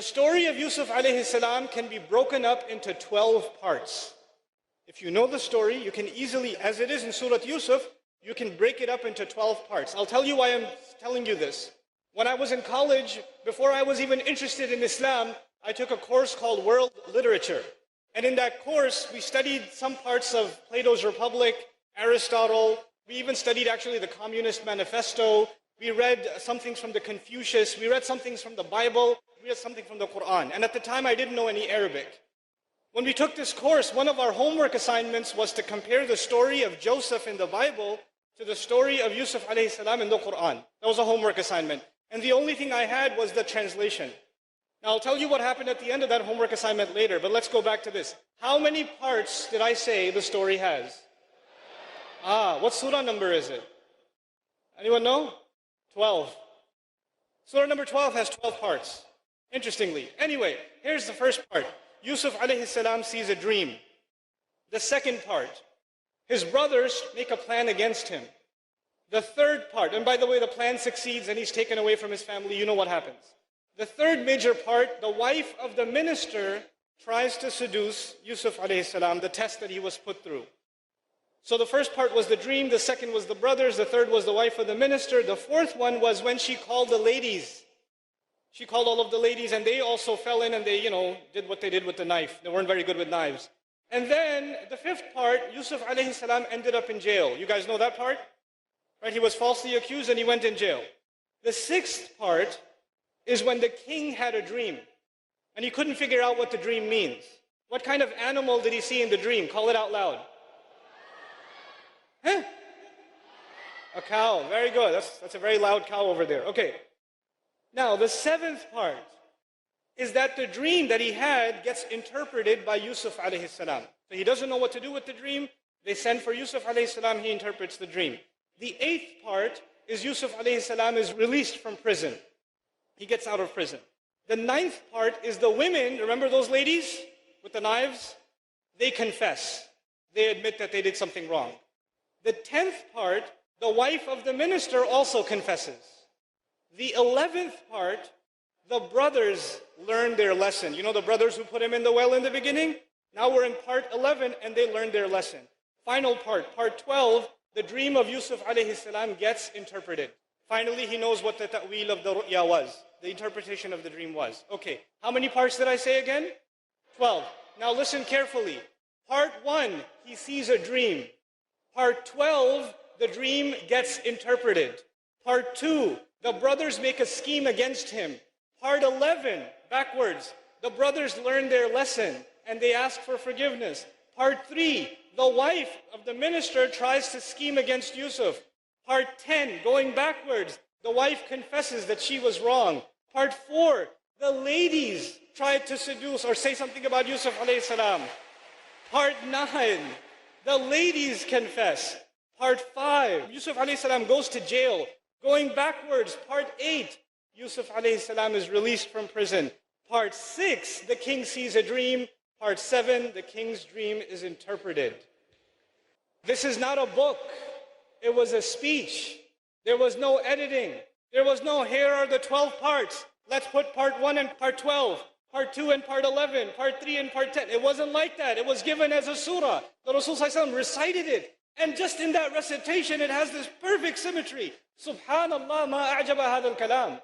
story of Yusuf alayhi salam can be broken up into 12 parts. If you know the story, you can easily, as it is in Surah Yousaf, you can break it up into 12 parts. I'll tell you why I'm telling you this. When I was in college, before I was even interested in Islam, I took a course called World Literature. And in that course, we studied some parts of Plato's Republic, Aristotle. We even studied actually the Communist Manifesto. We read some things from the Confucius. We read some things from the Bible. We read something from the Quran. And at the time, I didn't know any Arabic. When we took this course, one of our homework assignments was to compare the story of Joseph in the Bible to the story of Yusuf alayhi salam in the Quran. That was a homework assignment. And the only thing I had was the translation. Now, I'll tell you what happened at the end of that homework assignment later, but let's go back to this. How many parts did I say the story has? What surah number is it? Anyone know? 12. Surah number 12 has 12 parts, interestingly. Anyway, here's the first part. Yusuf alayhi salam sees a dream. The second part, his brothers make a plan against him. The third part, and by the way, the plan succeeds and he's taken away from his family, you know what happens. The third major part, the wife of the minister tries to seduce Yusuf alayhi salam, the test that he was put through. So the first part was the dream, the second was the brothers, the third was the wife of the minister, the fourth one was when she called the ladies. She called all of the ladies and they also fell in and they, did what they did with the knife. They weren't very good with knives. And then the fifth part, Yusuf alayhi salam ended up in jail. You guys know that part? Right? He was falsely accused and he went in jail. The sixth part is when the king had a dream and he couldn't figure out what the dream means. What kind of animal did he see in the dream? Call it out loud. Huh? A cow. Very good. That's a very loud cow over there. Okay. Now, the seventh part is that the dream that he had gets interpreted by Yusuf alayhi salam. So he doesn't know what to do with the dream. They send for Yusuf alayhi salam. He interprets the dream. The eighth part is Yusuf alayhi salam is released from prison. He gets out of prison. The ninth part is the women, remember those ladies with the knives? They confess. They admit that they did something wrong. The 10th part, the wife of the minister also confesses. The 11th part, the brothers learn their lesson. You know the brothers who put him in the well in the beginning? Now we're in part 11 and they learned their lesson. Final part, part 12, the dream of Yusuf alayhi salam gets interpreted. Finally, he knows what the ta'wil of the ru'ya was. The interpretation of the dream was. Okay, how many parts did I say again? 12. Now listen carefully. Part 1, he sees a dream. Part 12, the dream gets interpreted. Part 2, the brothers make a scheme against him. Part 11, backwards, the brothers learn their lesson and they ask for forgiveness. Part 3, the wife of the minister tries to scheme against Yusuf. Part 10, going backwards, the wife confesses that she was wrong. Part 4, the ladies tried to seduce or say something about Yusuf alayhi salam. Part 9, the ladies confess. Part 5, Yusuf alayhi salam goes to jail. Going backwards, part 8, Yusuf alayhi salam is released from prison. Part 6, the king sees a dream. Part 7, the king's dream is interpreted. This is not a book. It was a speech. There was no editing. There was no, here are the 12 parts. Let's put part 1 and part 12, part 2 and part 11, part 3 and part 10. It wasn't like that. It was given as a surah. The Rasul ﷺ recited it. And just in that recitation, it has this perfect symmetry. Subhanallah ma a'jaba hadha al-kalam.